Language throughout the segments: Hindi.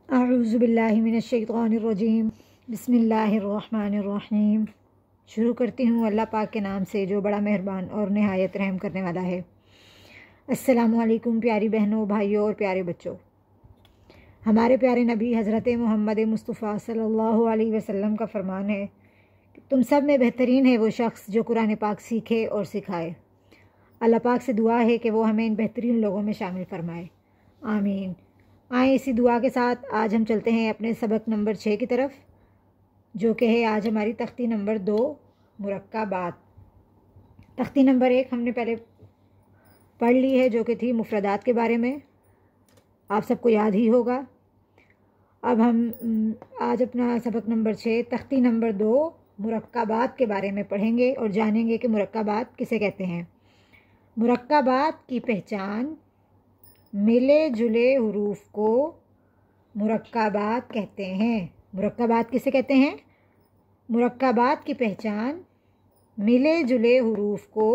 अऊज़ुबिल्लाहि मिनश्शैतानिर्रजीम बिस्मिल्लाहिर्रहमानिर्रहीम। शुरू करती हूँ अल्लाह पाक के नाम से जो बड़ा मेहरबान और नहायत रहम करने वाला है। अस्सलामु अलैकुम प्यारी बहनों, भाइयों और प्यारे बच्चों। हमारे प्यारे नबी हज़रत मोहम्मद मुस्तफ़ा सल्लल्लाहु अलैहि वसल्लम का फरमान है कि तुम सब में बेहतरीन है वो शख्स जो कुरान पाक सीखे और सिखाए। अल्लाह पाक से दुआ है कि वो हमें इन बेहतरीन लोगों में शामिल फरमाए, आमीन। आए इसी दुआ के साथ आज हम चलते हैं अपने सबक नंबर 6 की तरफ, जो कि है आज हमारी तख्ती नंबर 2 मुरक्काबात। तख्ती नंबर 1 हमने पहले पढ़ ली है, जो कि थी मुफरदात के बारे में, आप सबको याद ही होगा। अब हम आज अपना सबक नंबर 6 तख्ती नंबर 2 मुरक्काबात के बारे में पढ़ेंगे और जानेंगे कि मुरक्काबात किसे कहते हैं। मुरक्काबात की पहचान, मिले जुले हरूफ को मुरक्काबात कहते हैं। मुरक्काबात किसे कहते हैं? मुरक्काबात की पहचान, मिले जुले हरूफ को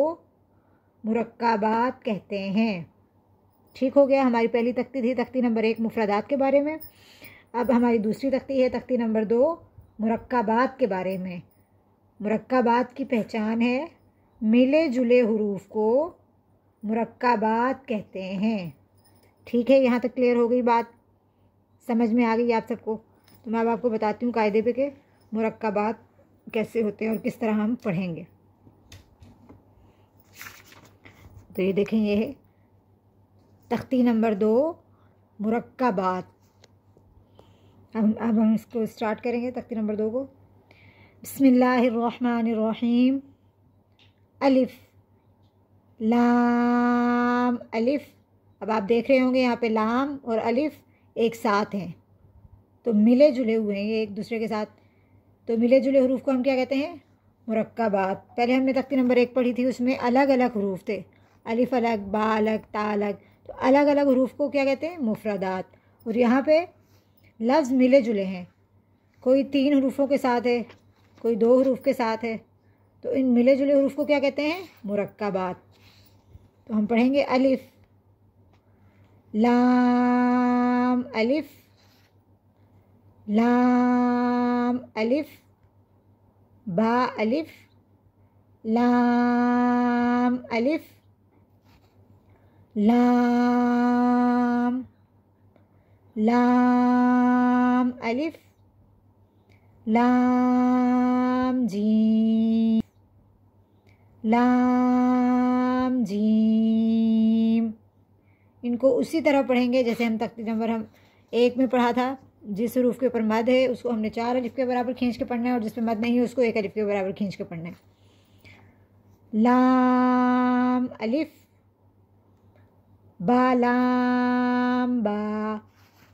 मुरक्काबात कहते हैं। ठीक हो गया। हमारी पहली तख्ती थी तख्ती नंबर 1 मुफरदात के बारे में। अब हमारी दूसरी तख्ती है तख्ती नंबर 2 मुरक्काबात के बारे में। मुरक्काबात की पहचान है, मिले जुले हरूफ को मुरक्काबात कहते हैं। ठीक है, यहाँ तक क्लियर हो गई बात, समझ में आ गई आप सबको। तो मैं अब आपको बताती हूँ कायदे पे कि मुरक्काबात कैसे होते हैं और किस तरह हम पढ़ेंगे। तो ये देखें, ये है तख्ती नंबर 2 मुरक्काबात। अब हम इसको स्टार्ट करेंगे तख्ती नंबर 2 को। बिस्मिल्लाहिर्रहमानिर्रहीम। अलिफ लाम अलिफ। अब आप देख रहे होंगे यहाँ पे लाम और अलिफ एक साथ हैं, तो मिले जुले हुए हैं ये एक दूसरे के साथ। तो मिले जुले हरूफ को हम क्या कहते हैं? मुरक्काबात। पहले हमने तख्ती नंबर 1 पढ़ी थी, उसमें अलग अलग हरूफ थे, अलिफ अलग, बा अलग, ता अलग। तो अलग अलग हरूफ को क्या कहते हैं? मुफरदात। और यहाँ पे लफ्ज़ मिले जुले हैं, कोई 3 हरूफों के साथ है, कोई 2 हरूफ के साथ है। तो इन मिले जुले हरूफ को क्या कहते हैं? मुरक्काबात। तो हम पढ़ेंगे अलिफ लाम अलिफ, लाम अलिफ, बा अलिफ, लाम अलिफ, लाम, लाम अलिफ, लाम जीम, लाम जीम। इनको उसी तरह पढ़ेंगे जैसे हम तख्ती नंबर 1 में पढ़ा था। जिस हरूफ के ऊपर मद है उसको हमने 4 अलिफ के बराबर खींच के पढ़ना है, और जिस पे मद नहीं है उसको 1 अलिफ के बराबर खींच के पढ़ना है। लाम अलिफ, बा लाम बा।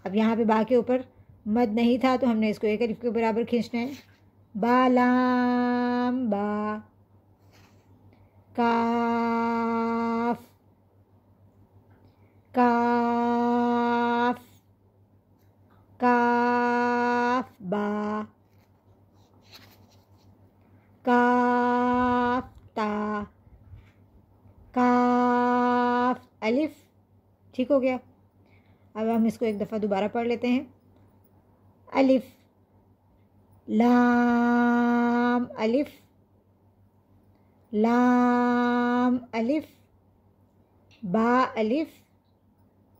अब यहाँ पे बा के ऊपर मद नहीं था तो हमने इसको 1 अलिफ के बराबर खींचना है। बा लाम बा। काफ, काफ, काफ बा, काफ ता, काफ अलिफ। ठीक हो गया। अब हम इसको एक दफ़ा दोबारा पढ़ लेते हैं। अलिफ लाम अलिफ, लाम अलिफ, बा अलिफ,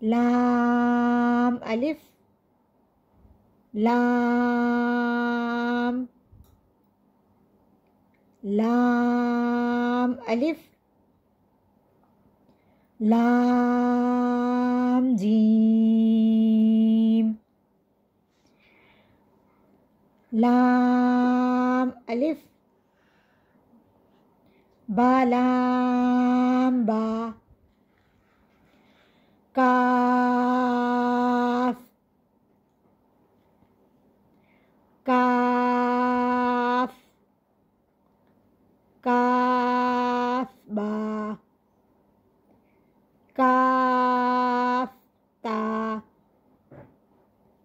लाम अलिफ, लाम, लाम अलिफ, लाम जीम, लाम अलिफ, बा लाम बा, काफ, काफ, काफ बा, काफ ता,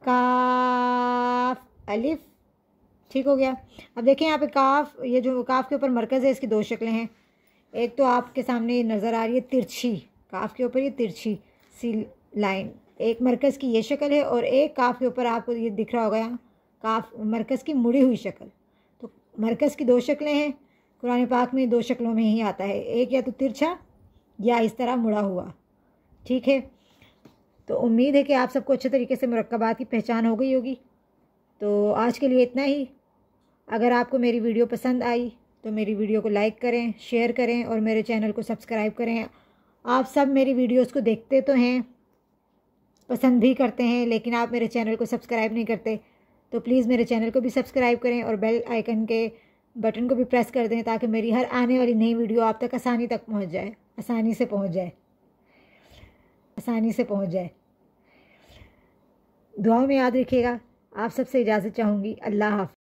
काफ अलिफ। ठीक हो गया। अब देखें यहाँ पे काफ, ये जो काफ के ऊपर मरकज़ है इसकी 2 शक्लें हैं। एक तो आपके सामने नज़र आ रही है तिरछी, काफ के ऊपर ये तिरछी सी लाइन एक मरकज़ की ये शक्ल है और एक काफ के ऊपर आपको ये दिख रहा होगा यहाँ काफ मरकज़ की मुड़ी हुई शक्ल। तो मरकज़ की दो शक्लें हैं, कुरान पाक में दो शक्लों में ही आता है, एक या तो तिरछा या इस तरह मुड़ा हुआ। ठीक है, तो उम्मीद है कि आप सबको अच्छे तरीके से मुरक्कबात की पहचान हो गई होगी। तो आज के लिए इतना ही। अगर आपको मेरी वीडियो पसंद आई तो मेरी वीडियो को लाइक करें, शेयर करें और मेरे चैनल को सब्सक्राइब करें। आप सब मेरी वीडियोस को देखते तो हैं, पसंद भी करते हैं, लेकिन आप मेरे चैनल को सब्सक्राइब नहीं करते। तो प्लीज़ मेरे चैनल को भी सब्सक्राइब करें और बेल आइकन के बटन को भी प्रेस कर दें ताकि मेरी हर आने वाली नई वीडियो आप तक आसानी पहुंच जाए। दुआओं में याद रखिएगा। आप सबसे इजाज़त चाहूँगी। अल्लाह हाफ़िज़।